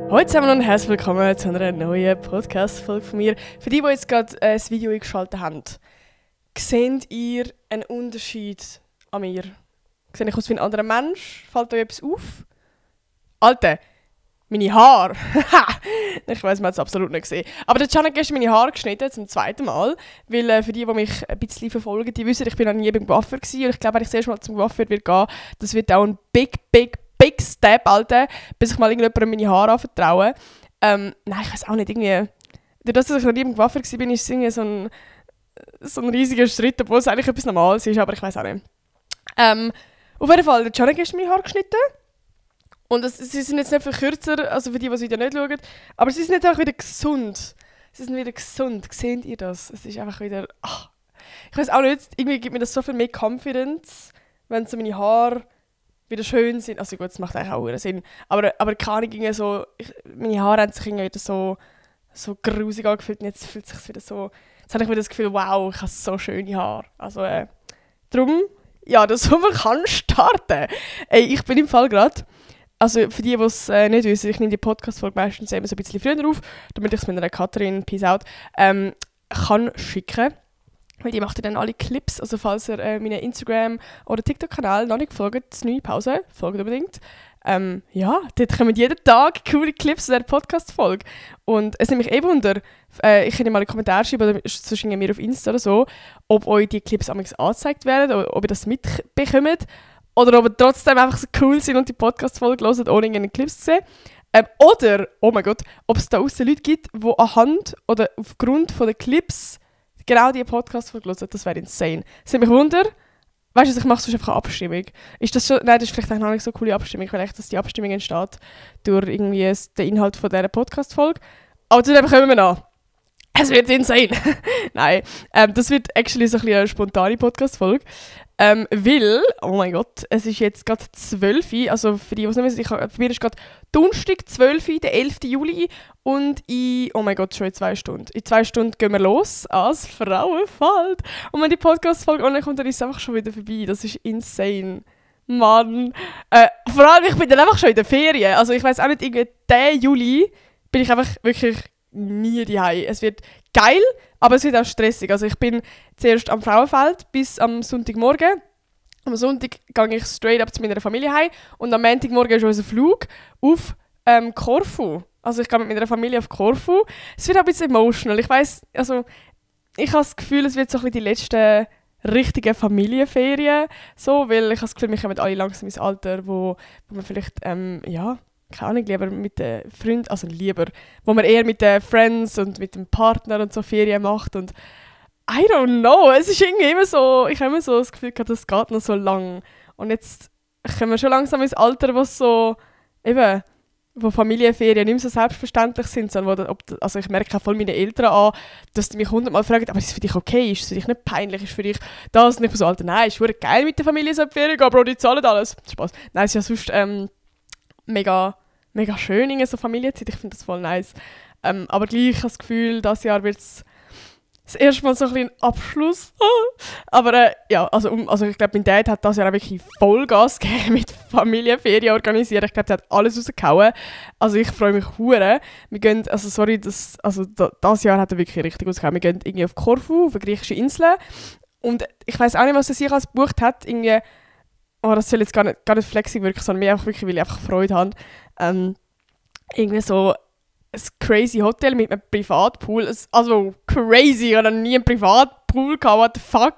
Hallo zusammen und herzlich willkommen zu einer neuen Podcast-Folge von mir. Für die jetzt gerade das Video eingeschaltet haben, seht ihr einen Unterschied an mir? Sehe ich aus wie ein anderer Mensch? Fällt euch etwas auf? Alter, meine Haare! Ich weiss, man hat es absolut nicht gesehen. Aber der Can hat gestern meine Haare geschnitten, zum zweiten Mal. Weil für die mich ein bisschen verfolgen, die wissen, ich bin noch nie beim Coiffeur gewesen. Und ich glaube, wenn ich das erste Mal zum Coiffeur gehen, das wird auch ein big Step, Alter, bis ich mal irgendjemandem meine Haare anvertraue. Nein, ich weiß auch nicht, irgendwie... Dadurch, dass ich noch nie beim Coiffeur war, ist es irgendwie so ein riesiger Schritt, obwohl es eigentlich etwas Normales ist, aber ich weiß auch nicht. Auf jeden Fall, der Can hat gestern meine Haare geschnitten. Und sie sind jetzt nicht viel kürzer, also für die das Video nicht schauen, aber sie sind jetzt auch wieder gesund. Sie sind wieder gesund, seht ihr das? Es ist einfach wieder... Ach, ich weiß auch nicht, irgendwie gibt mir das so viel mehr Confidence, wenn so meine Haare wieder schön sind. Also gut, das macht eigentlich auch Sinn. Aber keine Ahnung, so, meine Haare haben sich irgendwie wieder so grusig angefühlt und jetzt fühlt es sich wieder so... Jetzt habe ich wieder das Gefühl, wow, ich habe so schöne Haare. Also darum, ja, das Sommer kann starten. Ey, ich bin im Fall gerade... Also für die es nicht wissen, ich nehme die Podcast-Folge meistens immer so ein bisschen früher auf, damit ich es mit einer Katrin, Peace out, kann schicken. Weil die macht dann alle Clips, also falls ihr meinen Instagram- oder TikTok-Kanal noch nicht folgt, das neue Pause, folgt unbedingt. Ja, dort kommen jeden Tag coole Clips zu dieser Podcast-Folge. Und es nimmt mich wunder, ich kann mal in die Kommentare schreiben, oder sonst mir auf Insta oder so, ob euch die Clips angezeigt werden, oder ob ihr das mitbekommt. Oder ob ihr trotzdem einfach so cool sind und die Podcast-Folge hören, ohne irgendeine Clips zu sehen. Oder, oh mein Gott, ob es da aussen Leute gibt, die anhand oder aufgrund von den Clips genau diese Podcast-Folge hören. Das wäre insane. Es nimmt mich wunder. Weißt du, ich mache sonst einfach eine Abstimmung. Ist das schon... Nein, das ist vielleicht noch nicht so eine coole Abstimmung, weil echt, dass die Abstimmung entsteht durch irgendwie den Inhalt von dieser Podcast-Folge. Aber zu dem kommen wir noch. Es wird insane. Nein, das wird actually so ein bisschen eine spontane Podcast-Folge. Weil, oh mein Gott, es ist jetzt gerade 12 Uhr, also für die, die es nicht wissen, für mich ist gerade Donnerstag, 12 Uhr, der 11. Juli und oh mein Gott, schon in 2 Stunden. In 2 Stunden gehen wir los als Frauenfeld. Und wenn die Podcast-Folge online kommt, dann ist es einfach schon wieder vorbei. Das ist insane. Mann. Vor allem, ich bin dann einfach schon in der Ferien. Also ich weiss auch nicht, irgendwie den Juli bin ich einfach wirklich nie daheim. Es wird geil, aber es wird auch stressig. Also ich bin zuerst am Frauenfeld bis am Sonntagmorgen. Am Sonntag gehe ich straight up zu meiner Familie heim und am Montagmorgen ist unser Flug auf Korfu. Also ich gehe mit meiner Familie auf Korfu. Es wird auch ein bisschen emotional. Ich weiss, also ich habe das Gefühl, es wird so ein bisschen die letzten richtigen Familienferien. So, weil ich habe das Gefühl, wir kommen alle langsam ins Alter, wo man vielleicht, ja, keine Ahnung, lieber mit den Freunden, also lieber, wo man eher mit den Friends und mit dem Partner und so Ferien macht und I don't know, es ist irgendwie immer so, ich habe immer so das Gefühl gehabt, das geht noch so lang und jetzt kommen wir schon langsam ins Alter, wo so, eben, wo Familienferien nicht mehr so selbstverständlich sind, sondern also ich merke auch voll meine Eltern an, dass die mich 100-mal fragen, aber ist es für dich okay, ist es für dich nicht peinlich, ist für dich das und ich bin so, Alter, nein, ist wirklich geil mit der Familie so in die Ferien gehen, Bro, die zahlen alles. Spaß. Nein, es ist ja sonst mega schön in so Familienzeit, ich finde das voll nice. Aber gleich habe ich das Gefühl, dieses Jahr wird es das erste Mal so ein bisschen Abschluss. Aber ja, also ich glaube, mein Dad hat dieses Jahr auch wirklich Vollgas gegeben mit Familienferien organisieren. Ich glaube, der hat alles rausgehauen. Also ich freue mich hure. Wir gehen, also sorry, das Jahr hat er wirklich richtig rausgehauen. Wir gehen irgendwie auf Korfu, auf eine griechische Insel. Und ich weiß auch nicht, was er sich als gebucht hat. Irgendwie, oh, das soll jetzt gar nicht flexig wirken, sondern mehr einfach wirklich, weil ich einfach Freude habe. Irgendwie so ein crazy Hotel mit einem Privatpool. Also crazy, ich habe noch nie einen Privatpool gehabt, what the fuck.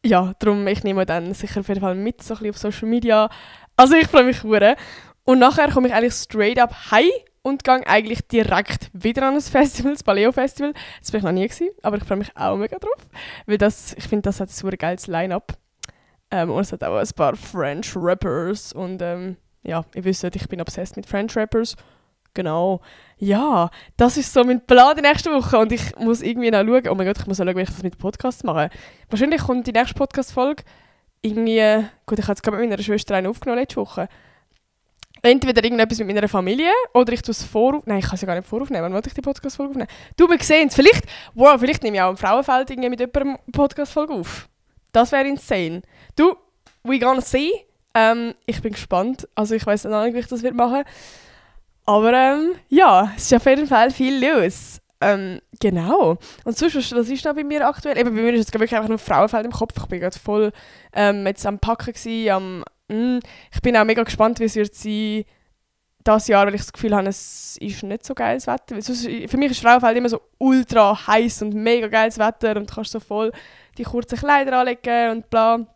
Ja, darum, ich nehme dann sicher auf jeden Fall mit, so ein bisschen auf Social Media. Also ich freue mich hure. Und nachher komme ich eigentlich straight up heim und gehe eigentlich direkt wieder an das Festival, das Baleo-Festival. Das bin ich noch nie gewesen, aber ich freue mich auch mega drauf. Weil ich finde, das hat ein super geiles Line-Up. Und es hat auch ein paar French Rappers und ja, ihr wisst, ich bin obsessed mit French Rappers. Genau. Ja, das ist so mein Plan die nächste Woche und ich muss irgendwie noch schauen. Oh mein Gott, ich muss noch schauen, wie ich das mit dem Podcast mache. Wahrscheinlich kommt die nächste Podcast-Folge irgendwie... Gut, ich habe jetzt gerade mit meiner Schwester einen aufgenommen letzte Woche. Entweder irgendetwas mit meiner Familie oder ich tue es voraufnehmen. Nein, ich kann es ja gar nicht voraufnehmen. Wann wollte ich die Podcast-Folge aufnehmen? Du, wir sehen es. Vielleicht nehme ich auch im Frauenfeld mit jemandem eine Podcast-Folge auf. Das wäre insane. Du, we gonna see. Ich bin gespannt. Also ich weiss noch nicht, wie ich das machen werde. Aber ja, es ist auf jeden Fall viel los. Genau. Und sonst, was ist noch bei mir aktuell? Eben, bei mir ist jetzt wirklich einfach nur Frauenfeld im Kopf. Ich bin gerade voll jetzt am Packen gewesen, ich bin auch mega gespannt, wie es wird sein dieses Jahr, weil ich das Gefühl habe, es ist nicht so geiles Wetter. Für mich ist Frauenfeld immer so ultra heiß und mega geiles Wetter und du kannst so voll die kurzen Kleider anlegen und bla.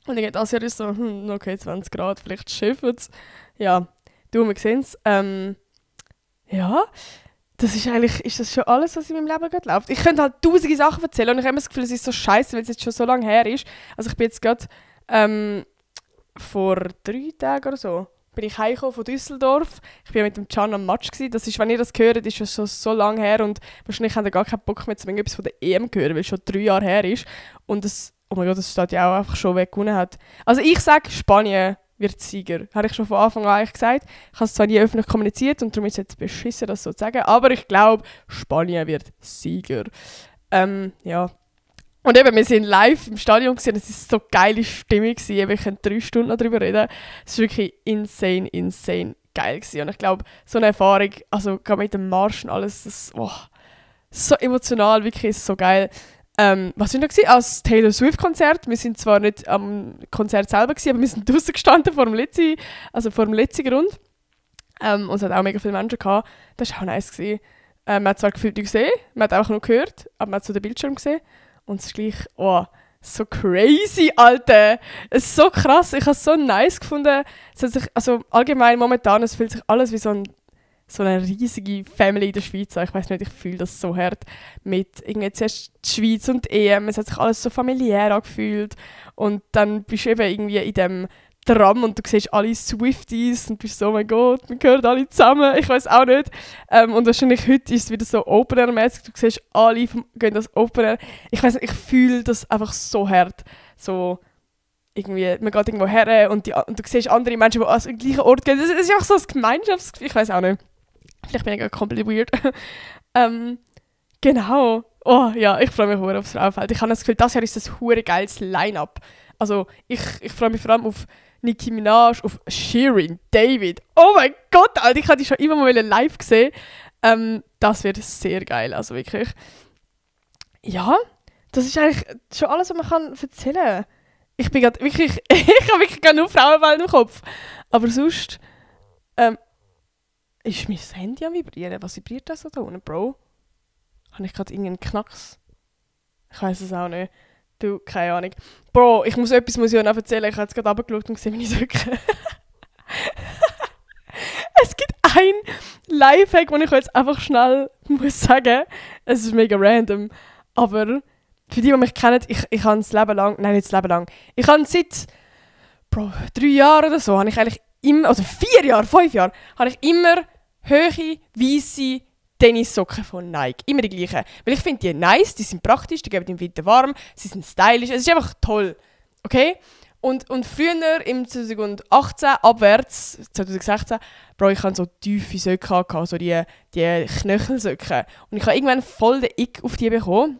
Und ich das Jahr ist so, okay, 20 Grad, vielleicht schiffen es. Ja, wir sehen es. Ja, das ist eigentlich, ist das schon alles, was in meinem Leben gerade läuft. Ich könnte halt tausende Sachen erzählen und ich habe immer das Gefühl, es ist so scheiße, weil es jetzt schon so lange her ist. Also ich bin jetzt gerade vor 3 Tagen oder so bin ich heimgekommen von Düsseldorf. Ich war mit dem Can am Match gewesen. Das ist, wenn ihr das hört, ist schon so lange her und wahrscheinlich habt ihr gar keinen Bock mehr, zu irgendetwas von der EM zu hören, weil es schon 3 Jahre her ist. Und das, oh mein Gott, das steht ja auch einfach schon, wer gewonnen hat. Also ich sage, Spanien wird Sieger. Habe ich schon von Anfang an eigentlich gesagt. Ich habe es zwar nie öffentlich kommuniziert und darum ist es jetzt beschissen, das so zu sagen, aber ich glaube, Spanien wird Sieger. Ja. Und eben, wir sind live im Stadion gewesen, es war so eine geile Stimmung gewesen. Wir können 3 Stunden noch darüber reden. Es war wirklich insane geil gewesen. Und ich glaube, so eine Erfahrung, also gerade mit dem Marsch und alles, das, so emotional, wirklich ist so geil. Was war noch? Als Taylor Swift-Konzert. Wir sind zwar nicht am Konzert selber gewesen, aber wir sind draußen gestanden vor dem letzten Grund. Und es hat auch mega viele Menschen gehabt. Das war auch nice gewesen. Man hat zwar gefühlt nicht gesehen, man hat einfach nur gehört, aber man hat so den Bildschirm gesehen. Und es ist gleich, so crazy, Alter! Es ist so krass, ich habe es so nice gefunden. Es hat sich, also allgemein momentan, es fühlt sich alles wie so eine riesige Family in der Schweiz an. Ich weiss nicht, ich fühle das so hart. Mit irgendwie zuerst die Schweiz und die EM, es hat sich alles so familiär angefühlt. Und dann bist du eben irgendwie in dem Tram und du siehst alle Swifties und bist so, oh mein Gott, wir gehören alle zusammen, ich weiß auch nicht. Und wahrscheinlich heute ist es wieder so Open-Air-mäßig, du siehst alle gehen das Open-Air. Ich weiss nicht, ich fühle das einfach so hart. So, irgendwie, man geht irgendwo her und du siehst andere Menschen, die an den gleichen Ort gehen. Das ist einfach so ein Gemeinschaftsgefühl, ich weiß auch nicht. Vielleicht bin ich komplett weird. Genau. Oh ja, ich freue mich sehr aufs Frauenfeld. Ich habe das Gefühl, dieses Jahr ist das hure geiles Line-Up. Also ich freue mich vor allem auf Nicki Minaj, auf Shirin David. Oh mein Gott, Alter, ich habe die schon immer mal live gesehen. Das wird sehr geil, also wirklich. Ja, das ist eigentlich schon alles, was man erzählen kann. Ich bin gerade wirklich, ich habe wirklich nur Frauenfeld im Kopf. Aber sonst ist mein Handy am Vibrieren. Was vibriert das so da unten, Bro? Habe ich gerade irgendeinen Knacks? Ich weiß es auch nicht. Du, keine Ahnung. Bro, ich muss ja noch erzählen. Ich habe jetzt gerade runtergeschaut und gesehen, meine Socken. Es gibt ein Lifehack, den ich jetzt einfach schnell muss sagen. Es ist mega random. Aber für die mich kennen, ich habe das Leben lang, nein, nicht das Leben lang. Ich habe seit 3 Jahren oder so, habe ich eigentlich immer, oder 4 Jahre, 5 Jahre, habe ich immer hohe, weisse Tennissocken von Nike. Immer die gleichen. Weil ich finde die nice, die sind praktisch, die geben im Winter warm, sie sind stylisch, es ist einfach toll. Okay? Und früher, im 2018 abwärts, 2016, Bro, ich hatte so tiefe Socken gehabt, so die Knöchelsocken. Und ich habe irgendwann voll den Ick auf die bekommen.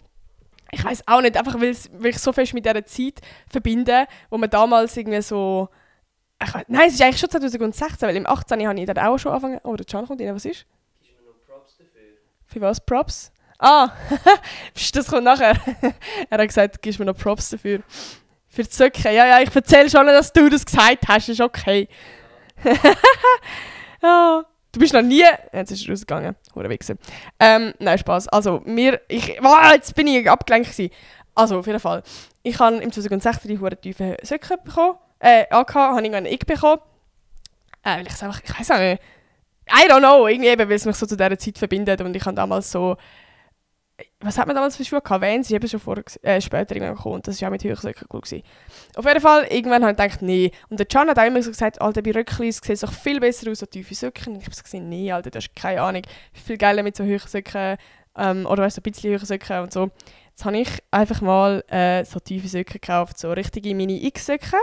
Ich weiss auch nicht, einfach weil ich so fest mit dieser Zeit verbinde, wo man damals irgendwie so... Nein, es ist eigentlich schon 2016, weil im 18. habe ich dann auch schon angefangen... Oh, der Can kommt rein, was ist? Gibst du mir noch Props dafür? Für was? Props? Ah, das kommt nachher. Er hat gesagt, gibst mir noch Props dafür. Für die Socken. Ja, ich erzähle schon, dass du das gesagt hast, ist okay. Ja. Du bist noch nie... Jetzt ist er rausgegangen. Hurenwichser. Nein, Spaß. Also, jetzt bin ich abgelenkt gewesen. Also, auf jeden Fall. Ich habe im 2016 die hure tiefen Socken bekommen. Habe irgendwann einen bekommen. Weil ich es einfach... Ich weiß auch nicht. I don't know. Irgendwie eben, weil es mich so zu dieser Zeit verbindet. Und ich habe damals so... Was hat man damals für Schuhe gehabt? Vans, ich habe schon später irgendwann gekommen. Das war auch mit Höchstöcken cool gewesen. Auf jeden Fall, irgendwann habe ich gedacht, nee. Und der Can hat auch immer so gesagt, Alter, bei Röcklis sieht es doch viel besser aus, so tiefe Socken. Und ich habe gesagt, nee, Alter, das ist keine Ahnung. Viel geiler mit so Höchstöcken, oder weißt du, so ein bisschen Höchstöcken und so. Jetzt habe ich einfach mal so tiefe Socken gekauft, so richtige Mini-X-Socken.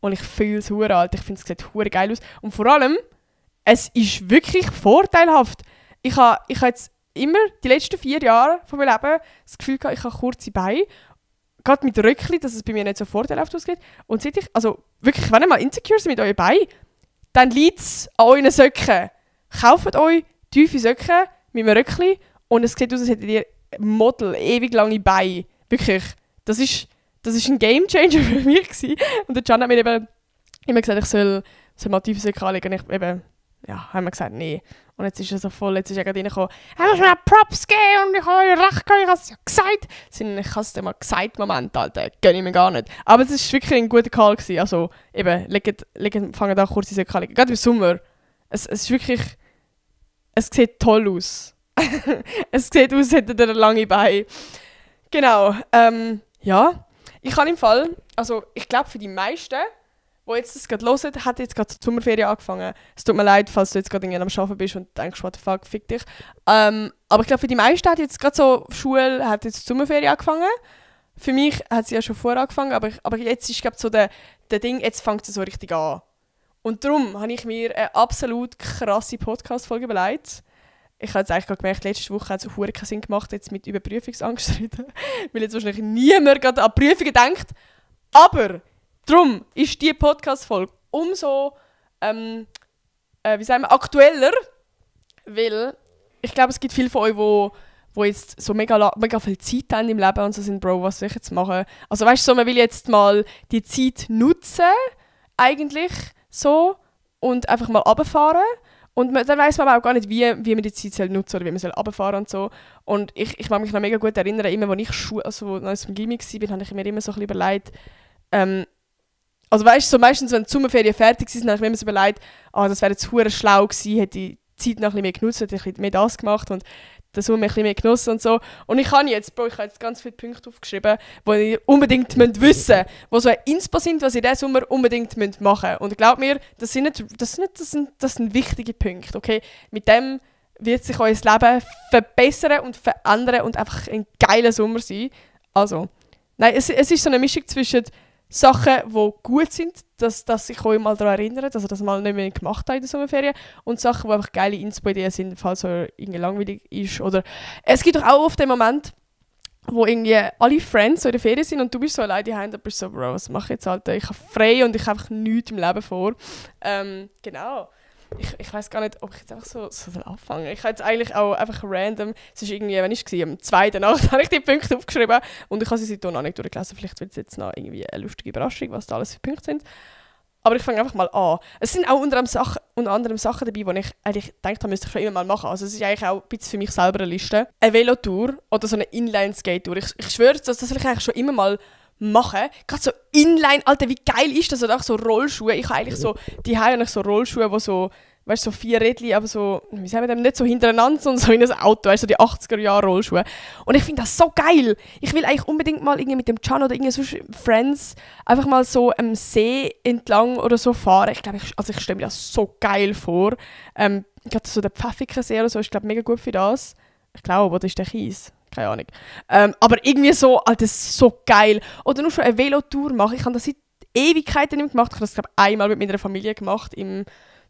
Und ich fühle es hure, Alter. Ich finde, es sieht hure geil aus. Und vor allem, es ist wirklich vorteilhaft. Ich habe jetzt immer die letzten 4 Jahre von meinem Leben das Gefühl gehabt, ich habe kurze Beine. gerade mit Röckli, dass es bei mir nicht so vorteilhaft ausgeht. Und seht ich, also wirklich, wenn ihr mal insecure seid mit euren Beinen, dann liegt es an euren Socken. Kauft euch tiefe Socken mit einem Röckli und es sieht aus, als hättet ihr Model, ewig lange Beine. Wirklich. Das ist ein Gamechanger für mich gewesen. Und der Can hat mir eben immer gesagt, ich soll mal tiefe Socken anlegen. Und ich eben, ja, haben wir gesagt, nee. Und jetzt ist er so voll, jetzt ist er gerade reingekommen, er muss mir Props geben und ich habe euch recht gegeben, ich habe es ja gesagt. Ich habe es dir mal gesagt, Moment, Alter, gönne ich mir gar nicht. Aber es war wirklich ein guter Call gewesen. Also eben, fangen da kurz die Socken an. Gerade im Sommer. Es ist wirklich, es sieht toll aus. Es sieht aus, als hätte er lange Beine. Genau, ja. Ich kann im Fall, also ich glaube für die meisten, die jetzt das gerade hören, hat jetzt gerade die Sommerferien angefangen. Es tut mir leid, falls du jetzt gerade am Arbeiten bist und denkst, what the fuck, fick dich. Aber ich glaube für die meisten hat jetzt gerade so Schule, hat jetzt die Sommerferien angefangen. Für mich hat sie ja schon vorher angefangen, aber jetzt ist glaube so der Ding, jetzt fängt es so richtig an. Und darum habe ich mir eine absolut krasse Podcast-Folge überlegt. Ich habe jetzt eigentlich gerade gemerkt, letzte Woche hat es auch keinen Sinn gemacht, jetzt mit Überprüfungsangst reden. Weil jetzt wahrscheinlich niemand gerade an Prüfungen denkt. Aber darum ist diese Podcast-Folge umso aktueller. Weil ich glaube, es gibt viele von euch, die jetzt so mega viel Zeit haben im Leben und so sind, Bro, was soll ich jetzt machen? Also weißt du, so, man will jetzt mal die Zeit nutzen, eigentlich so, und einfach mal runterfahren. Und dann weiss man aber auch gar nicht, wie man die Zeit nutzen oder wie man runterfahren und so. Und ich mag mich noch mega gut erinnern, immer als ich als im Gimmi war, habe ich mir immer so ein bisschen überlegt, also weißt du, so meistens, wenn die Sommerferien fertig sind, habe ich mir immer so überlegt, das wäre jetzt verdammt schlau gewesen, hätte ich die Zeit noch ein bisschen mehr genutzt, hätte ich ein bisschen mehr das gemacht und den Sommer ein bisschen mehr genossen und so. Und ich habe jetzt ganz viele Punkte aufgeschrieben, die ihr unbedingt wissen müsst, die so ein Inspo sind, was ihr diesen Sommer unbedingt machen müsst. Und glaubt mir, das sind wichtige Punkte, okay? Mit dem wird sich euer Leben verbessern und verändern und einfach ein geiler Sommer sein. Also, nein, es ist so eine Mischung zwischen Sachen, die gut sind, dass ich euch mal daran erinnere, dass ihr das mal nicht mehr gemacht habt in der Sommerferien, und Sachen, die einfach geile Inspo-Ideen sind, falls es irgendwie langweilig ist. Oder es gibt doch auch oft den Moment, wo irgendwie alle Friends so in der Ferien sind und du bist so alleine daheim und bist so, Bro, was mache ich jetzt, Alter? Ich habe frei und ich habe einfach nichts im Leben vor. Genau. Ich weiss gar nicht, ob ich jetzt einfach so anfangen soll. Ich habe jetzt eigentlich auch einfach random, es ist irgendwie, wann war es? Am 2. Nacht habe ich die Punkte aufgeschrieben und ich habe sie seitdem noch nicht durchgelesen. Vielleicht wird es jetzt noch irgendwie eine lustige Überraschung, was da alles für Punkte sind. Aber ich fange einfach mal an. Es sind auch unter anderem Sachen dabei, die ich eigentlich gedacht habe, müsste ich schon immer mal machen. Also es ist eigentlich auch ein bisschen für mich selber eine Liste. Eine Velotour oder so eine Inline-Skate-Tour. Ich schwöre, das will ich eigentlich schon immer mal machen. Gerade so Inline, Alter, wie geil ist das? Oder auch so Rollschuhe. Ich habe eigentlich so, die haben so Rollschuhe, die so, weißt du, so 4 Rädchen, aber so, wie sagen wir dem, nicht so hintereinander, sondern so in ein Auto, weißt du, so die 80er-Jahre-Rollschuhe. Und ich finde das so geil. Ich will eigentlich unbedingt mal irgendwie mit dem Can oder irgendwie sonst Friends einfach mal so am See entlang oder so fahren. Ich glaube, ich stelle mir das so geil vor. Gerade so der Pfäffikensee oder so ist, glaube ich, mega gut für das. Ich glaube, oder ist der Kies? Keine Ahnung. Aber irgendwie so, Alter, das ist so geil. Oder nur schon eine Velotour machen. Ich habe das seit Ewigkeiten nicht gemacht. Ich habe das, glaube ich, einmal mit meiner Familie gemacht, im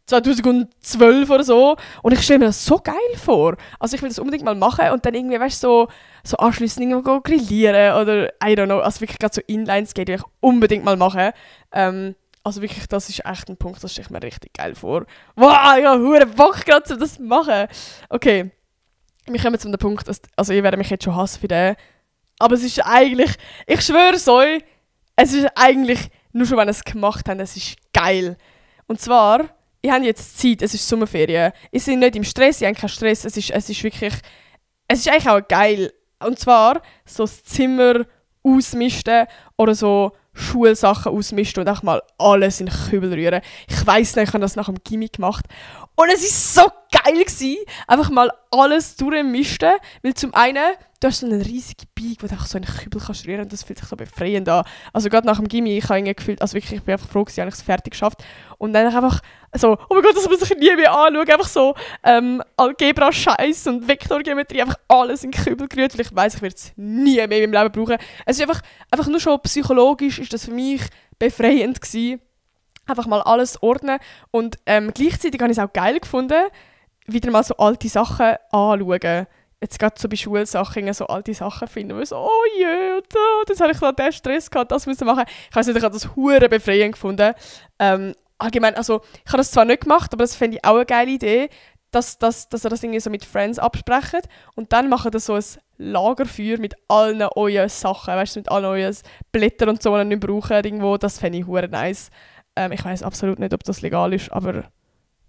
2012 oder so. Und ich stelle mir das so geil vor. Also ich will das unbedingt mal machen und dann irgendwie, weißt du, so anschliessend irgendwo grillieren oder, I don't know, also wirklich gerade so Inline-Skate will ich unbedingt mal machen. Also wirklich, das ist echt ein Punkt, das stelle ich mir richtig geil vor. Wow, ich habe verdammt Bock gerade, um das zu machen. Okay. Wir kommen zu dem Punkt, also ihr werdet mich jetzt schon hassen für den, aber es ist eigentlich, ich schwöre es euch, es ist eigentlich, nur schon wenn ihr es gemacht habt, es ist geil. Und zwar, ihr habt jetzt Zeit, es ist Sommerferien, ihr seid nicht im Stress, ihr habt keinen Stress, es ist wirklich, es ist eigentlich auch geil. Und zwar so das Zimmer ausmisten oder so Schulsachen ausmisten und auch mal alles in den Kübel rühren. Ich weiss nicht, ich habe das nach dem Gimmi gemacht. Und es war so geil gewesen, einfach mal alles durchmischen. Weil zum einen, du hast so einen riesigen Bike, wo du einfach so in den Kübel kannst rühren und das fühlt sich so befreiend an. Also gerade nach dem Gimmi, ich habe irgendwie gefühlt, also wirklich, ich bin einfach froh gewesen, ich es fertig geschafft. Und dann einfach so, oh mein Gott, das muss ich nie mehr anschauen. Einfach so Algebra-Scheiß und Vektorgeometrie, einfach alles in den Kübel gerührt, weil ich weiss, ich werde es nie mehr in meinem Leben brauchen. Es ist einfach nur schon psychologisch, ist das für mich befreiend gewesen. Einfach mal alles ordnen und gleichzeitig habe ich es auch geil gefunden, wieder mal so alte Sachen anschauen. jetzt gerade so bei Schulsachen so alte Sachen finden, wo ich so, oh je, und so, das habe ich da den Stress gehabt, das müssen machen. Ich weiß nicht, ich habe das hure befreiend gefunden. Allgemein, also ich habe das zwar nicht gemacht, aber das fände ich auch eine geile Idee, dass ihr das irgendwie so mit Friends absprecht und dann machen ihr so ein Lagerfeuer mit allen euren Sachen, weißt du, mit allen euren Blättern und so, die ihr nicht brauchen irgendwo, das fände ich hure nice. Ich weiß absolut nicht, ob das legal ist, aber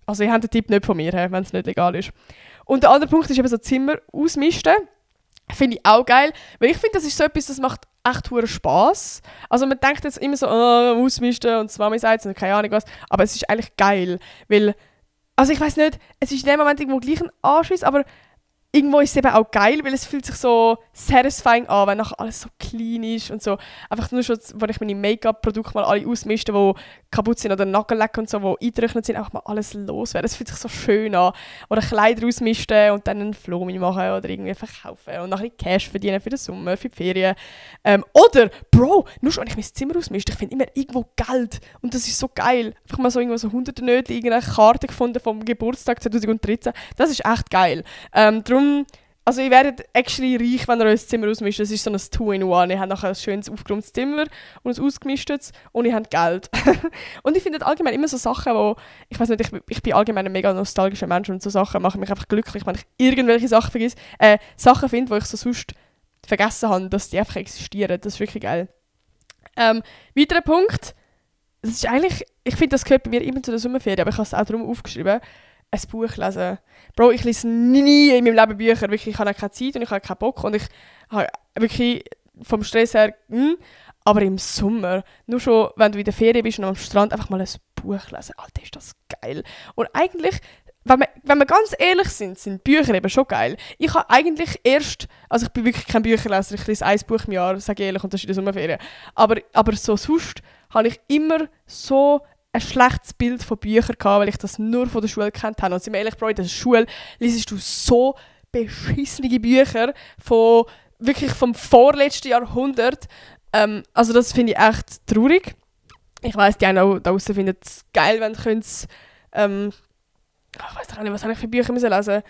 also ihr habt den Tipp nicht von mir, wenn es nicht legal ist. Und der andere Punkt ist eben so Zimmer ausmisten. Finde ich auch geil, weil ich finde, das ist so etwas, das macht echt hure Spass. Also man denkt jetzt immer so, ausmisten und die Mami sagt und keine Ahnung was, aber es ist eigentlich geil, weil, also ich weiß nicht, es ist in dem Moment irgendwo gleich ein Anschiss, aber irgendwo ist es eben auch geil, weil es fühlt sich so satisfying an, wenn nachher alles so clean ist und so. Einfach nur schon, wenn ich meine Make-up-Produkte mal alle ausmischte, die kaputt sind oder Nagellack und so, die eingetrocknet sind, einfach mal alles loswerden. Es fühlt sich so schön an. Oder Kleider ausmischen und dann einen Flomi machen oder irgendwie verkaufen und nachher Cash verdienen für den Sommer, für die Ferien. Oder, Bro, nur schon, wenn ich mein Zimmer ausmische, ich finde immer irgendwo Geld und das ist so geil. Einfach mal so irgendwo so 100 Nötchen, irgendeine Karte gefunden vom Geburtstag 2013. Das ist echt geil. Darum, also ihr werdet actually reich, wenn ihr euer Zimmer ausmischt. Das ist so ein Two-in-One. Ihr habt nachher ein schönes, aufgeräumtes Zimmer und ein ausgemischtes und ihr habt Geld. Und ich finde allgemein immer so Sachen, wo, ich weiß nicht, ich bin allgemein ein mega nostalgischer Mensch und so Sachen machen mich einfach glücklich, wenn ich irgendwelche Sachen vergesse. Sachen finde, die ich so sonst vergessen habe, dass die einfach existieren. Das ist wirklich geil. Weiterer Punkt, das ist eigentlich, ich finde, das gehört bei mir immer zu der Sommerferien, aber ich habe es auch darum aufgeschrieben, ein Buch lesen. Bro, ich lese nie in meinem Leben Bücher. Wirklich, ich habe keine Zeit und ich habe keinen Bock. Und ich habe wirklich vom Stress her, aber im Sommer, nur schon, wenn du in der Ferien bist und am Strand, einfach mal ein Buch lesen. Alter, ist das geil. Und eigentlich, wenn wir ganz ehrlich sind Bücher eben schon geil. Ich habe eigentlich erst, also ich bin wirklich kein Bücherleser, ich lese ein Buch im Jahr, sage ich ehrlich, und das ist in der Sommerferien. Aber so sonst habe ich immer so ein schlechtes Bild von Büchern gehabt, weil ich das nur von der Schule kennt habe. Und sind wir ehrlich, Bro, in der Schule liest du so beschissene Bücher von wirklich vom vorletzten Jahrhundert. Also das finde ich echt traurig. Ich weiss, die einen auch da draussen finden es geil, wenn sie ich weiss nicht, was habe ich für Bücher lesen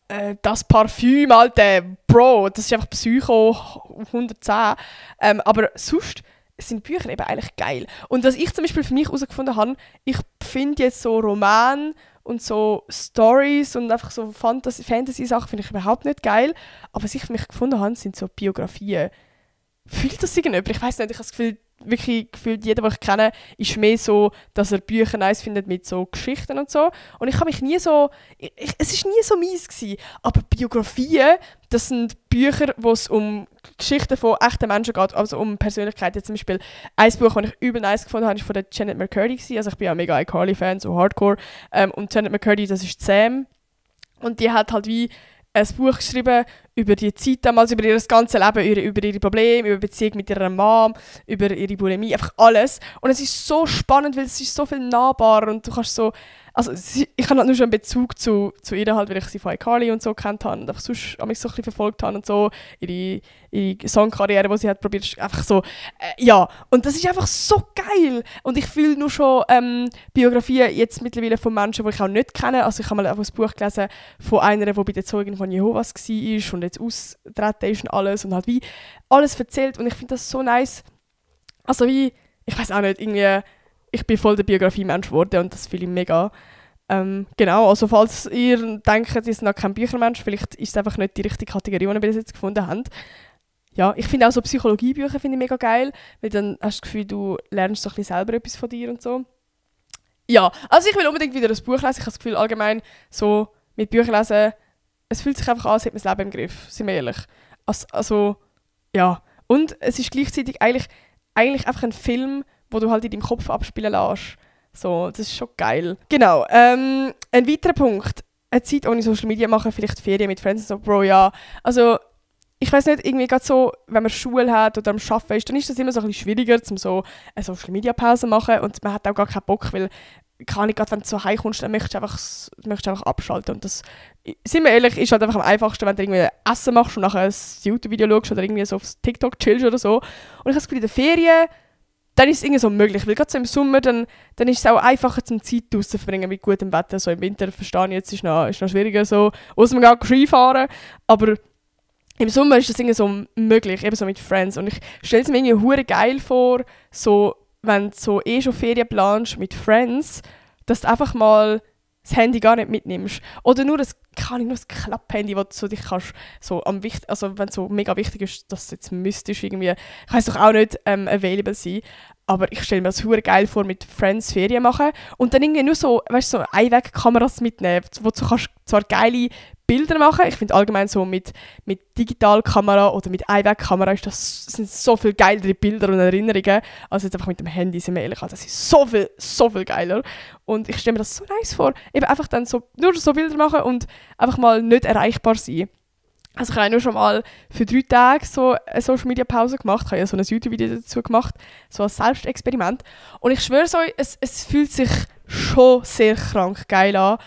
müssen. Das Parfüm, Alter, Bro, das ist einfach Psycho 110. Aber sonst sind Bücher eben eigentlich geil. Und was ich zum Beispiel für mich herausgefunden habe, ich finde jetzt so Romane und so Stories und einfach so Fantasy-Sachen finde ich überhaupt nicht geil. Aber was ich für mich gefunden habe, sind so Biografien. Fühlt das irgendjemand? Ich weiss nicht, ich habe das Gefühl, wirklich gefühlt jeder, den ich kenne, ist mehr so, dass er Bücher nice findet mit so Geschichten und so. Und ich habe mich nie so, es war nie so mies gewesen. Aber Biografien, das sind Bücher, wo es um Geschichten von echten Menschen geht, also um Persönlichkeiten. Zum Beispiel ein Buch, das ich übel nice gefunden habe, war von der Janet McCurdy gewesen. Also ich bin ja mega iCarly-Fan, so Hardcore. Und Janet McCurdy, das ist Sam. Und die hat halt wie ein Buch geschrieben über die Zeit damals, über ihr ganzes Leben, über ihre Probleme, über die Beziehung mit ihrer Mom, über ihre Bulimie, einfach alles. Und es ist so spannend, weil es ist so viel nahbarer und du kannst so, also ich habe halt nur schon einen Bezug zu ihr halt, weil ich sie von iCarly und so kennt habe und einfach sonst mich so ein bisschen verfolgt habe und so, ihre Songkarriere, die sie hat probiert, einfach so, ja. Und das ist einfach so geil. Und ich fühle nur schon Biografien jetzt mittlerweile von Menschen, die ich auch nicht kenne. Also ich habe mal ein Buch gelesen von einer, die bei den Zeugen von Jehovas war und jetzt austreten ist und alles und halt wie alles erzählt und ich finde das so nice. Also wie, ich weiß auch nicht, irgendwie, ich bin voll der Biografie-Mensch geworden und das fühle ich mega. Genau, also falls ihr denkt, ihr seid noch kein Büchermensch, vielleicht ist es einfach nicht die richtige Kategorie, die ihr bis jetzt gefunden habt. Ja, ich finde auch so Psychologiebücher finde ich mega geil, weil dann hast du das Gefühl, du lernst so ein bisschen selber etwas von dir und so. Ja, also ich will unbedingt wieder ein Buch lesen. Ich habe das Gefühl, allgemein so mit Büchern lesen, es fühlt sich einfach an, als hätte man das Leben im Griff, sind wir ehrlich. Also, ja. Und es ist gleichzeitig eigentlich einfach ein Film, wo du halt in deinem Kopf abspielen lässt. So, das ist schon geil. Genau, ein weiterer Punkt. Eine Zeit ohne Social Media machen, vielleicht Ferien mit Friends, so, Bro, ja. Also, ich weiss nicht, irgendwie gerade so, wenn man Schule hat oder am Arbeiten ist, dann ist das immer so ein bisschen schwieriger, um so eine Social Media Pause zu machen und man hat auch gar keinen Bock, weil kann ich gerade, wenn du so heimkommst, dann möchtest du einfach abschalten. Und das, sind wir ehrlich, ist halt einfach am einfachsten, wenn du irgendwie Essen machst und nachher ein YouTube-Video schaust oder irgendwie so auf TikTok chillst oder so. Und ich habe das Gefühl, in den Ferien dann ist es irgendwie so möglich. Weil gerade so im Sommer, dann ist es auch einfacher, zum Zeit auszubringen mit gutem Wetter. So im Winter verstehe ich jetzt, ist noch schwieriger, so, außer man geht Skifahren. Aber im Sommer ist das irgendwie so möglich, eben so mit Friends. Und ich stelle es mir irgendwie hure geil vor, so, wenn du so schon Ferien planst mit Friends, dass du einfach mal das Handy gar nicht mitnimmst. Oder nur das Klapphandy, wo du so dich kannst, so also wenn es so mega wichtig ist, dass du jetzt müsstest irgendwie, kann es doch auch nicht available sein. Aber ich stelle mir das hure geil vor, mit Friends Ferien machen und dann irgendwie nur so, weißt du, so Einwegkameras mitnehmen, wo du kannst zwar geile Bilder machen. Ich finde allgemein so mit Digitalkamera oder mit Einwegkamera sind so viel geilere Bilder und Erinnerungen als jetzt einfach mit dem Handy, sind wir ehrlich. Also das ist so viel geiler. Und ich stelle mir das so nice vor, eben einfach dann so, nur so Bilder machen und einfach mal nicht erreichbar sein. Also ich habe nur schon mal für 3 Tage so eine Social Media Pause gemacht. Ich habe ja so ein YouTube-Video dazu gemacht, so als Selbstexperiment. Und ich schwöre euch, es fühlt sich schon sehr krank geil an,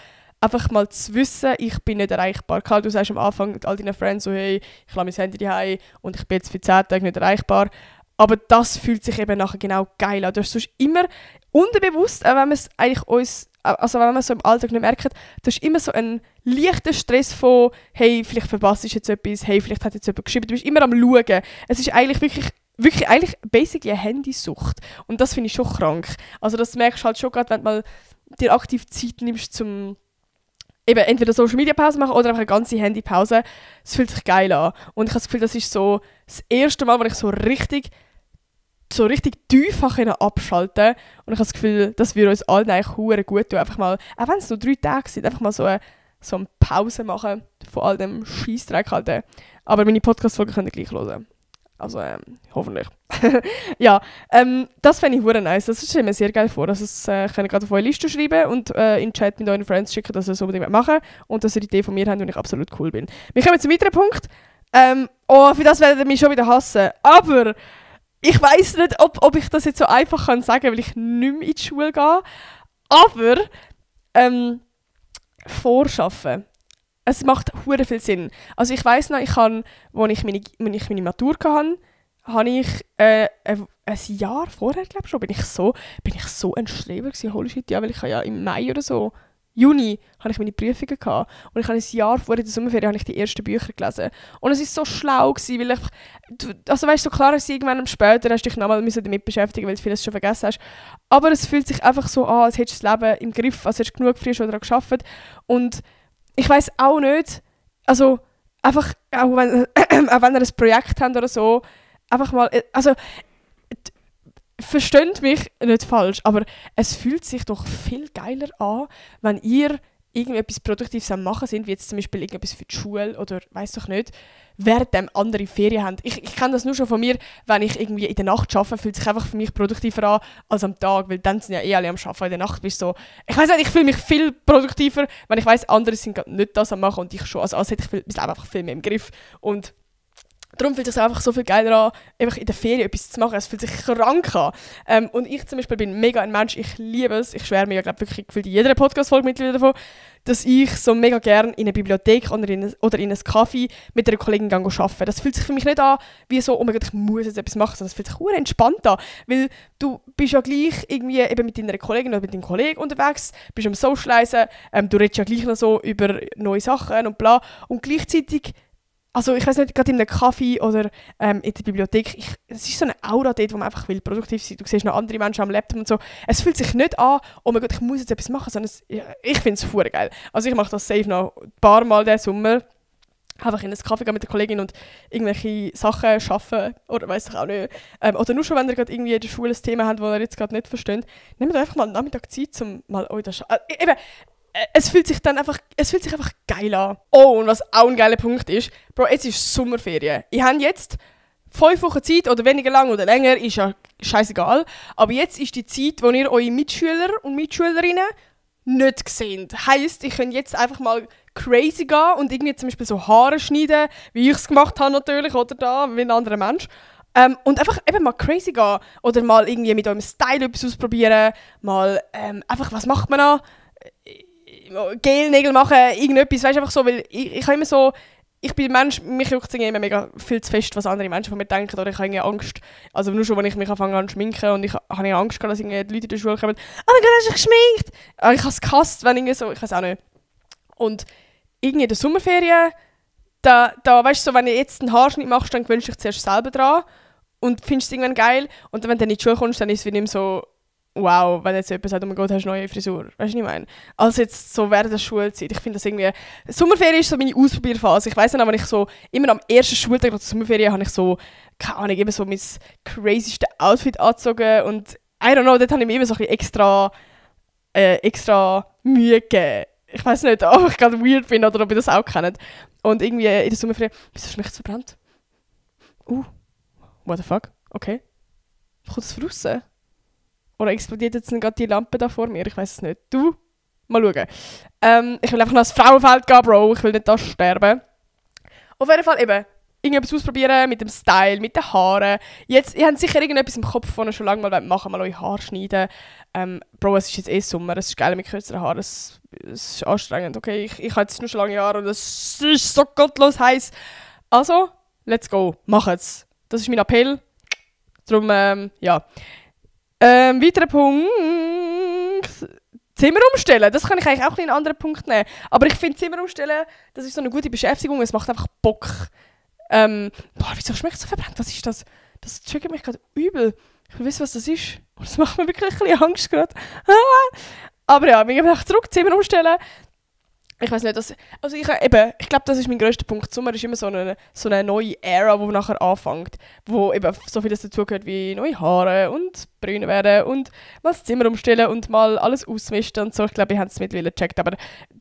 einfach mal zu wissen, ich bin nicht erreichbar. Klar, du sagst am Anfang mit all deinen Friends so, hey, ich lasse mein Handy daheim und ich bin jetzt für 10 Tage nicht erreichbar. Aber das fühlt sich eben nachher genau geil an. Du hast sonst immer unterbewusst, auch wenn man es eigentlich wenn man es so im Alltag nicht merkt, du hast immer so einen leichten Stress von, hey, vielleicht verpasst du jetzt etwas, hey, vielleicht hat jetzt jemand geschrieben. Du bist immer am Schauen. Es ist eigentlich wirklich eigentlich basically eine Handysucht. Und das finde ich schon krank. Also das merkst du halt schon gerade, wenn du mal dir aktiv Zeit nimmst, zum eben entweder Social Media Pause machen oder einfach eine ganze Handypause. Es fühlt sich geil an. Und ich habe das Gefühl, das ist so das erste Mal, wo ich so richtig tief abschalten kann. Und ich habe das Gefühl, dass wir uns allen eigentlich hure gut tun. Einfach mal, auch wenn es nur 3 Tage sind, einfach mal so eine Pause machen von all dem Scheissdreck halt. Aber meine Podcast-Folge könnt ihr gleich hören. Also, hoffentlich. Ja, das fände ich hure nice. Das stelle ich mir sehr geil vor. Also, das könnt ihr gerade auf eure Liste schreiben und in den Chat mit euren Friends schicken, dass ihr es unbedingt machen und dass ihr eine Idee von mir habt und ich absolut cool bin. Wir kommen zum weiteren Punkt. Für das werdet ihr mich schon wieder hassen. Aber ich weiss nicht, ob ich das jetzt so einfach kann sagen, weil ich nicht mehr in die Schule gehe. Aber vorschaffen. Es macht hure viel Sinn. Also ich weiss noch, als ich meine Matur hatte, habe ich ein Jahr vorher, glaube ich schon, bin ich so ein Streber gewesen, holy shit, ja, weil ich ja im Mai oder so, Juni, habe ich meine Prüfungen gehabt. Und ich habe ein Jahr vor der Sommerferien habe ich die ersten Bücher gelesen. Und es war so schlau gewesen, weil also weißt du, so klar ist irgendwann später, hast du dich nochmal damit beschäftigen, weil du vieles schon vergessen hast. Aber es fühlt sich einfach so an, als hättest du das Leben im Griff, als hättest du genug früh schon daran gearbeitet. Und ich weiss auch nicht, also einfach, auch wenn ihr ein Projekt habt oder so, einfach mal, also versteht mich nicht falsch, aber es fühlt sich doch viel geiler an, wenn ihr irgendetwas Produktives am Machen sind, wie jetzt zum Beispiel irgendetwas für die Schule oder weiss doch nicht, während andere Ferien haben. Ich kenne das nur schon von mir, wenn ich irgendwie in der Nacht arbeite, fühlt sich einfach für mich produktiver an als am Tag, weil dann sind ja alle am Arbeiten. In der Nacht bist du so, ich weiss nicht, ich fühle mich viel produktiver, wenn ich weiss, andere sind gerade nicht das am Machen und ich schon, also als hätte ich mein Leben einfach viel mehr im Griff. Und darum fühlt es sich einfach so viel geiler an, einfach in der Ferien etwas zu machen. Es fühlt sich krank an. Und ich zum Beispiel bin mega ein Mensch, ich liebe es, ich schwärme ja glaube wirklich gefühlt in jeder Podcast-Folge mittlerweile davon, dass ich so mega gerne in eine Bibliothek oder in ein Café mit einer Kollegin arbeite. Das fühlt sich für mich nicht an wie so, oh mein Gott, ich muss jetzt etwas machen, sondern es fühlt sich sehr entspannt an, weil du bist ja gleich irgendwie eben mit deiner Kollegin oder mit deinem Kollegen unterwegs, bist am Socialisen, du redest ja gleich noch so über neue Sachen und bla. Und gleichzeitig, also ich weiß nicht, gerade in einem Café oder in der Bibliothek, es ist so eine Aura dort, wo man einfach will produktiv sein. Du siehst noch andere Menschen am Laptop und so. Es fühlt sich nicht an, oh mein Gott, ich muss jetzt etwas machen, sondern ich finde es verdammt geil. Also ich mache das safe noch ein paar Mal diesen Sommer. Einfach in einen Café gehen mit der Kollegin und irgendwelche Sachen schaffen oder weiss ich auch nicht. Oder nur schon, wenn ihr gerade irgendwie in der Schule ein Thema habt, das ihr jetzt gerade nicht versteht, nehmt einfach mal einen Nachmittag Zeit, um mal euch das eben, es fühlt sich einfach geil an. Oh, und was auch ein geiler Punkt ist, Bro, jetzt ist Sommerferien. Ich habe jetzt 5 Wochen Zeit oder weniger lang oder länger, ist ja scheißegal. Aber jetzt ist die Zeit, wo ihr eure Mitschüler und Mitschülerinnen nicht seht. Heisst, ich kann jetzt einfach mal crazy gehen und irgendwie zum Beispiel so Haare schneiden, wie ich es gemacht habe natürlich, oder da, wie ein anderer Mensch. Und einfach eben mal crazy gehen. Oder mal irgendwie mit eurem Style etwas ausprobieren. Mal einfach, was macht man da? Gelnägel machen, irgendetwas, weißt du, einfach so, weil ich habe immer so, ich bin ein Mensch, mich juckt es immer mega viel zu fest, was andere Menschen von mir denken, oder ich habe irgendwie Angst, also nur schon, wenn ich mich anfange an schminken und ich habe Angst gehabt, dass irgendwie die Leute in der Schule kommen, «Oh mein Gott, hast du dich geschminkt?» Ich habe es gehasst, wenn irgendwie so, ich weiß auch nicht. Und irgendwie in der Sommerferien, da weißt du, so, wenn du jetzt einen Haarschnitt machst, dann gewöhnst du dich zuerst selber dran und findest es irgendwann geil, und dann, wenn du in die Schule kommst, dann ist es wie nicht mehr so, wow, wenn jetzt jemand sagt, oh mein Gott, hast du eine neue Frisur. Weißt du, was ich meine? Also jetzt so während der Schulzeit. Ich finde das irgendwie... Sommerferien ist so meine Ausprobierphase. Ich weiss nicht, aber ich so... Immer am ersten Schultag nach der Sommerferien habe ich so... Keine Ahnung, eben so mein crazyste Outfit angezogen. Und I don't know, dort habe ich mir immer so ein bisschen extra Mühe gegeben. Ich weiss nicht, ob ich gerade weird bin oder ob ihr das auch kennt. Und irgendwie in der Sommerferien... Wieso schmeckt es verbrannt? What the fuck? Okay. Kommt das von draussen? Oder explodiert jetzt gerade die Lampe da vor mir? Ich weiß es nicht. Du? Mal schauen. Ich will einfach noch ins Frauenfeld gehen, Bro. Ich will nicht da sterben. Auf jeden Fall eben, irgendetwas ausprobieren mit dem Style, mit den Haaren. Jetzt, ihr habt sicher irgendetwas im Kopf, das ihr schon lange mal machen wollt, mal eure Haare schneiden. Bro, es ist jetzt eh Sommer, es ist geil mit kürzeren Haaren. Es ist anstrengend, okay? Ich habe jetzt nur schon lange Haare und es ist so gottlos heiß. Also, let's go. Macht's. Das ist mein Appell. Darum, ja. Weiterer Punkt. Zimmer umstellen. Das kann ich eigentlich auch in einen anderen Punkt nehmen. Aber ich finde, Zimmer umstellen, das ist so eine gute Beschäftigung. Es macht einfach Bock. Wieso schmeckt es so verbrannt? Was ist das? Das triggert mich gerade übel. Ich will wissen, was das ist. Das macht mir wirklich ein bisschen Angst gerade. Aber ja, wir gehen zurück. Zimmer umstellen. Ich weiß nicht, ich glaube, das ist mein grösster Punkt. Sommer ist immer so eine neue Ära, die nachher anfängt, wo eben so vieles dazugehört wie neue Haare und Brüne werden und mal das Zimmer umstellen und mal alles ausmisten und so. Ich glaube, ihr habt es mittlerweile gecheckt, aber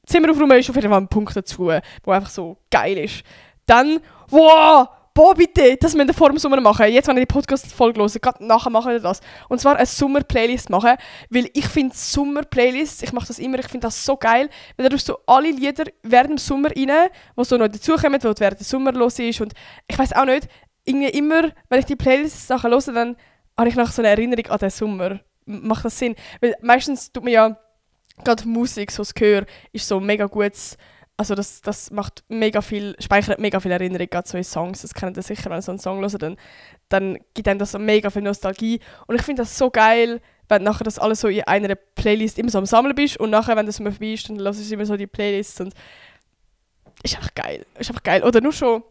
Zimmer aufräumen ist auf jeden Fall ein Punkt dazu, der einfach so geil ist. Dann, wow! Boah, bitte, das müssen wir vor dem Sommer machen. Jetzt, wenn ihr die Podcast-Folge hört, gerade nachher machen wir das. Und zwar eine Sommer-Playlist machen, weil ich finde Sommer-Playlists, ich mache das immer, ich finde das so geil, weil da tust du alle Lieder während dem Sommer rein, die so noch dazukommen, die während dem Sommer los ist. Und ich weiss auch nicht, irgendwie immer, wenn ich die Playlists nachher höre, dann habe ich nachher so eine Erinnerung an den Sommer. Macht das Sinn? Weil meistens tut man ja, gerade Musik, so das Gehör, ist so mega gutes. Also das macht mega viel, speichert mega viel Erinnerung an so in Songs. Das kennt ihr sicher, wenn ihr so einen Song hört, dann gibt einem das so mega viel Nostalgie. Und ich finde das so geil, wenn du nachher das alles so in einer Playlist immer so am Sammeln bist und nachher, wenn das immer vorbei ist, dann hörst du immer so die Playlists und ist einfach geil. Ist einfach geil. Oder nur schon,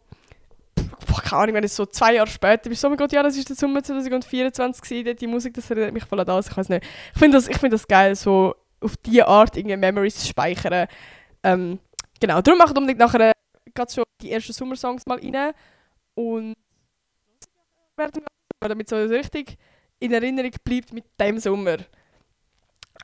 keine Ahnung, wenn es so 2 Jahre später bist, so, oh mein Gott, ja, das ist der Sommer 2024 gewesen, die Musik, das erinnert mich voll an das, ich weiß nicht. Ich finde das geil, so auf diese Art irgendwie Memories zu speichern. Genau, darum macht unbedingt nachher gerade schon die ersten Sommersongs mal rein und damit es so richtig in Erinnerung bleibt mit dem Sommer.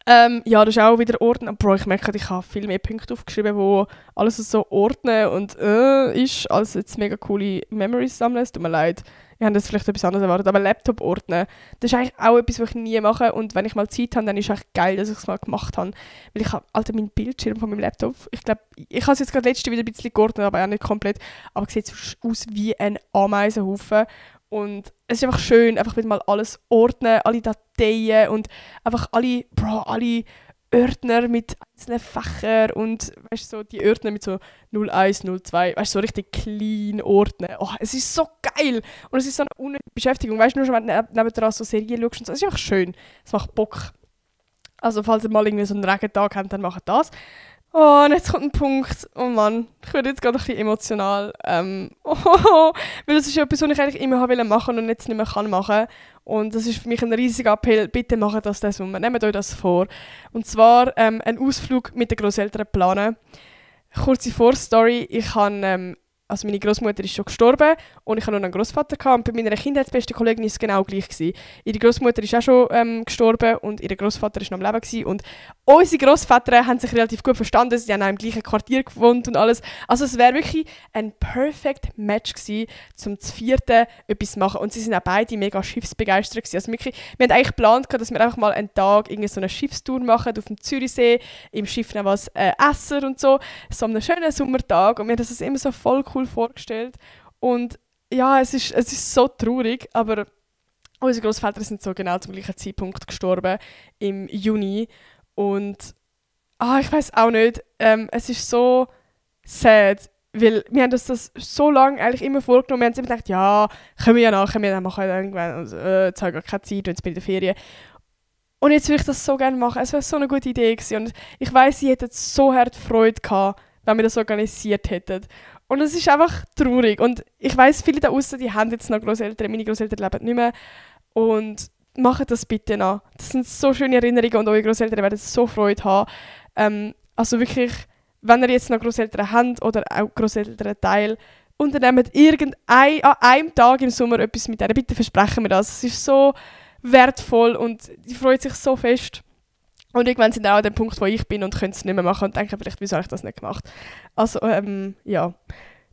Ja, das ist auch wieder Ordnen. Bro, ich merke, ich habe viel mehr Punkte aufgeschrieben, wo alles so ordnen und ist, als jetzt mega coole Memories sammeln. Es tut mir leid, ich habe das vielleicht etwas anderes erwartet, aber Laptop ordnen, das ist eigentlich auch etwas, was ich nie mache und wenn ich mal Zeit habe, dann ist es echt geil, dass ich es mal gemacht habe. Weil ich habe, Alter, meinen Bildschirm von meinem Laptop, ich glaube, ich habe es jetzt gerade letzte wieder ein bisschen geordnet, aber auch nicht komplett, aber es sieht aus wie ein Ameisenhaufen. Und es ist einfach schön, einfach wieder mal alles ordnen, alle Dateien und einfach alle Ordner mit einzelnen Fächern und weißt, so die Ordner mit so 01, 02, weißt, so richtig clean ordnen. Oh, es ist so geil und es ist so eine unnötige Beschäftigung. Weißt du, nur schon, wenn du nebendran so Serien schaust und so, es ist einfach schön. Es macht Bock. Also falls ihr mal irgendwie so einen Regentag habt, dann macht das. Oh, und jetzt kommt ein Punkt, oh Mann, ich werde jetzt gerade ein bisschen emotional. Weil das ist etwas, was ich eigentlich immer machen wollte und jetzt nicht mehr machen kann. Und das ist für mich ein riesiger Appell, bitte macht das diesen Sommer, nehmt euch das vor. Und zwar einen Ausflug mit den Grosseltern planen. Kurze Vorstory, also meine Großmutter ist schon gestorben und ich hatte noch einen Großvater gehabt. Und bei meiner kindheitsbesten Kollegin war es genau gleich gewesen. Ihre Großmutter ist auch schon gestorben und ihr Großvater ist noch am Leben gewesen. Und unsere Großväter haben sich relativ gut verstanden. Sie haben auch im gleichen Quartier gewohnt und alles. Also es wäre wirklich ein perfect Match gewesen, um zu vierten etwas zu machen. Und sie sind auch beide mega schiffsbegeistert gewesen. Also wirklich, wir haben eigentlich geplant, dass wir einfach mal einen Tag so eine Schiffstour machen auf dem Zürichsee, im Schiff noch was essen und so. So einen schönen Sommertag. Und wir haben das immer so voll cool vorgestellt. Und ja, es ist so traurig, aber unsere Großväter sind so genau zum gleichen Zeitpunkt gestorben, im Juni. Und ich weiß auch nicht, es ist so sad. Weil wir haben uns das so lange eigentlich immer vorgenommen. Wir haben uns immer gedacht, ja, können wir ja machen irgendwann. Und, jetzt habe ich gar keine Zeit, jetzt bin ich in der Ferien. Und jetzt würde ich das so gerne machen. Es wäre so eine gute Idee gewesen. Und ich weiss, sie hätten so hart Freude gehabt, wenn wir das organisiert hätten. Und es ist einfach traurig. Und ich weiss, viele da außen, die haben jetzt noch Grosseltern, meine Grosseltern leben nicht mehr. Und macht das bitte noch. Das sind so schöne Erinnerungen und eure Grosseltern werden so Freude haben. Also wirklich, wenn ihr jetzt noch Grosseltern habt oder auch Grosselternteil, unternehmt an einem Tag im Sommer etwas mit denen. Bitte versprechen wir das. Es ist so wertvoll und die freut sich so fest. Und irgendwann sind auch an dem Punkt, wo ich bin und können es nicht mehr machen und denken vielleicht, wieso habe ich das nicht gemacht. Also, ja.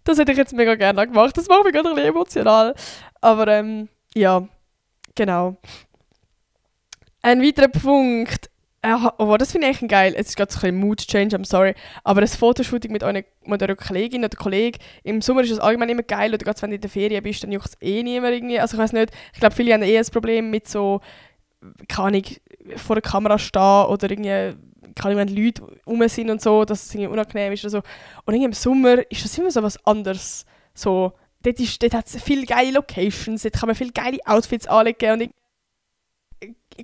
Das hätte ich jetzt mega gerne gemacht. Das macht mich gerade ein bisschen emotional. Aber, ja. Genau. Ein weiterer Punkt. Das finde ich eigentlich geil. Jetzt ist gerade so ein bisschen Mood-Change, I'm sorry. Aber ein Fotoshooting mit einer Kollegin oder Kollegen. Im Sommer ist es allgemein immer geil. Oder gerade wenn du in der Ferien bist, dann juckt es eh niemand irgendwie. Also ich weiß nicht. Ich glaube, viele haben ein Problem mit so, keine Ahnung, vor der Kamera stehen oder irgendwie, keine Ahnung, wenn Leute rum sind und so, dass es irgendwie unangenehm ist oder so. Und irgendwie im Sommer ist das immer so was anderes. So, dort hat es viele geile Locations, dort kann man viele geile Outfits anlegen und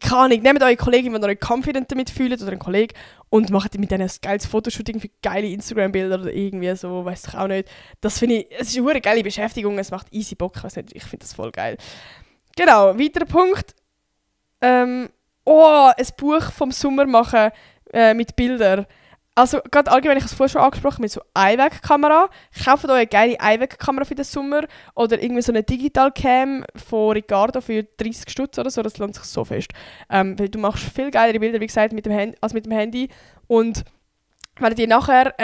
keine Ahnung, nehmt eure Kollegin, wenn ihr euch confident damit fühlt oder einen Kollegen und macht mit denen ein geiles Fotoshooting für geile Instagram-Bilder oder irgendwie so, weiss ich auch nicht. Das finde ich, es ist eine geile Beschäftigung, es macht easy Bock, ich finde das voll geil. Genau, weiterer Punkt. Ein Buch vom Sommer machen mit Bildern. Also gerade allgemein, ich habe es vorher schon angesprochen, mit so iWeg-Kamera. Kauft euch eine geile iWeg-Kamera für den Sommer oder irgendwie so eine Digital-Cam von Ricardo für 30 Stutz oder so, das lohnt sich so fest. Weil du machst viel geilere Bilder, wie gesagt, als mit dem Handy. Und wenn ihr die nachher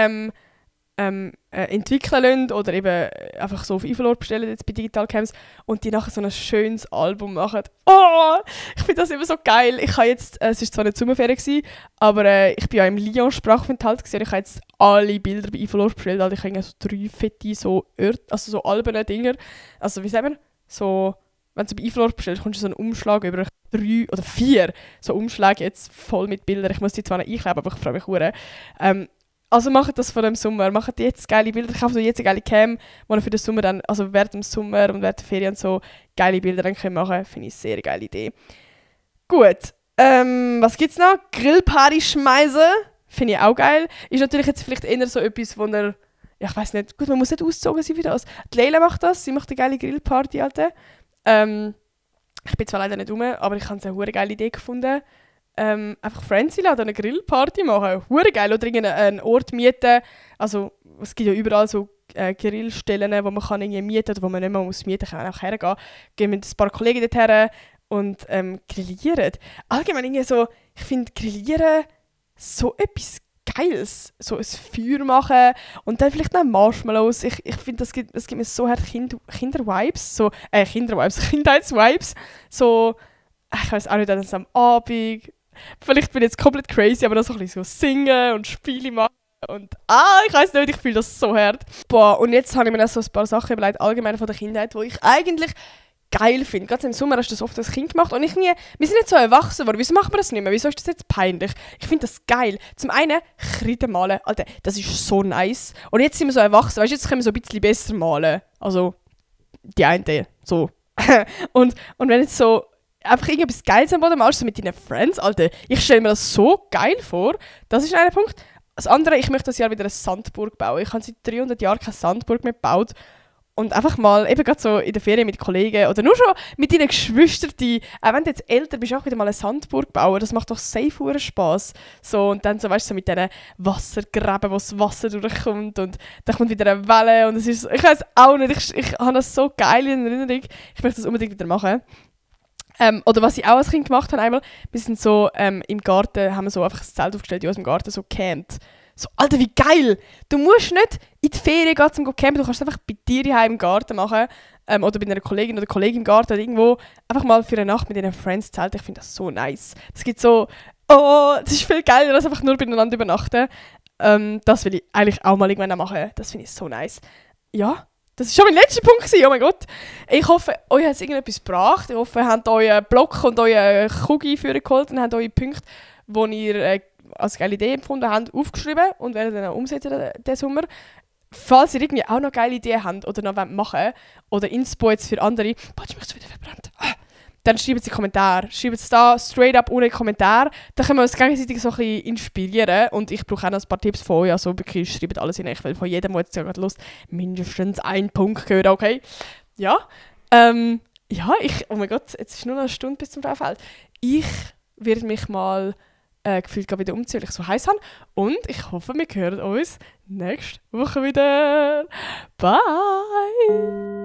entwickeln lassen oder eben einfach so auf Evolor bestellen jetzt bei Digital-Cams und die nachher so ein schönes Album machen. Oh, ich finde das immer so geil. Ich habe jetzt, es war zwar nicht Sommerferien gewesen, aber ich bin ja im Lyon-Sprachaufenthalt gewesen und ich habe jetzt alle Bilder bei Evolor bestellt. Also ich habe so 3 fette so alberne Dinger. Also wie sagen wir, so, wenn du bei Evolor bestellst, kommst du so einen Umschlag über 3 oder 4 so Umschläge jetzt voll mit Bildern. Ich muss die zwar noch einkleben, aber ich freue mich sehr. Also macht das vor dem Sommer, macht jetzt geile Bilder, kauft jetzt eine geile Cam, wo ihr für den Sommer dann, also während dem Sommer und während der Ferien so geile Bilder dann machen könnt. Finde ich eine sehr geile Idee. Gut, was gibt's noch? Grillparty schmeißen, finde ich auch geil. Ist natürlich jetzt vielleicht eher so etwas, wo ihr, ja, ich weiß nicht, gut, man muss nicht ausgezogen sein für das. Die Leila macht das, sie macht eine geile Grillparty, Alter. Ich bin zwar leider nicht rum, aber ich habe eine geile Idee gefunden. Einfach Friends einladen, eine Grillparty machen. Hure geil. Oder einen Ort mieten. Also, es gibt ja überall so Grillstellen, wo man kann irgendwie mieten oder wo man nicht mehr mieten muss, kann man auch hergehen. Gehen mit ein paar Kollegen dorthin und grillieren. Allgemein irgendwie so, ich finde Grillieren so etwas Geiles. So ein Feuer machen und dann vielleicht noch Marshmallows. Ich finde, es gibt mir so hart Kinder-Vibes. So, Kindheits-Vibes. So, ich weiß auch nicht, dann am Abend. Vielleicht bin ich jetzt komplett crazy, aber dann so ein bisschen so singen und Spiele machen. Und ich weiß nicht, ich fühle das so hart. Boah, und jetzt habe ich mir noch so ein paar Sachen überlegt, allgemein von der Kindheit, die ich eigentlich geil finde. Gerade im Sommer hast du das oft als Kind gemacht und wir sind nicht so erwachsen geworden. Wieso machen wir das nicht mehr? Wieso ist das jetzt peinlich? Ich finde das geil. Zum einen, Kreide malen. Alter, das ist so nice. Und jetzt sind wir so erwachsen. Weißt du, jetzt können wir so ein bisschen besser malen. Also, die eine, so. und wenn jetzt so einfach irgendetwas Geiles am Boden malst, so mit deinen Friends, Alter, ich stelle mir das so geil vor. Das ist ein Punkt. Das andere, ich möchte das Jahr wieder eine Sandburg bauen. Ich habe seit 300 Jahren keine Sandburg mehr gebaut. Und einfach mal, eben gerade so in der Ferien mit Kollegen oder nur schon mit deinen Geschwistern, auch wenn du jetzt älter bist, auch wieder mal eine Sandburg bauen, das macht doch safe Spass. So, und dann so, weißt du, so mit diesen Wassergräben, wo das Wasser durchkommt und dann kommt wieder eine Welle und es ist, ich weiß auch nicht, ich habe das so geil in Erinnerung. Ich möchte das unbedingt wieder machen. Oder was ich auch als Kind gemacht habe einmal, wir sind so im Garten, haben wir so einfach ein Zelt aufgestellt in unserem Garten, so gecampt. So, Alter, wie geil! Du musst nicht in die Ferien gehen zum campen, du kannst es einfach bei dir daheim im Garten machen. Oder bei einer Kollegin oder Kollegen im Garten oder irgendwo. Einfach mal für eine Nacht mit deinen Friends zelten. Ich finde das so nice. Das gibt so, das ist viel geiler als einfach nur beieinander übernachten. Das will ich eigentlich auch mal irgendwann machen. Das finde ich so nice. Ja. Das war schon mein letzter Punkt gewesen. Oh mein Gott. Ich hoffe, euch hat es irgendetwas gebracht. Ich hoffe, ihr habt euren Block und euren Kugi geholt und habt eure Punkte, die ihr als geile Idee empfunden habt, aufgeschrieben und werdet dann auch umsetzen diesen Sommer. falls ihr irgendwie auch noch geile Ideen habt oder noch machen wollt, oder Inspo jetzt für andere, boah, ich mich wieder verbrannt. Dann schreibt sie Kommentare. Schreibt es da straight up ohne Kommentar. Dann können wir uns gegenseitig so ein bisschen inspirieren. Und ich brauche auch noch ein paar Tipps von euch. Also wirklich, schreibt alles in. Ich will von jedem, der jetzt gerade Lust mindestens einen Punkt hören, okay? Ja. Oh mein Gott, jetzt ist nur noch eine Stunde bis zum Frauenfeld. Ich werde mich mal gefühlt wieder umziehen, weil ich so heiß habe. Und ich hoffe, wir hören uns nächste Woche wieder. Bye!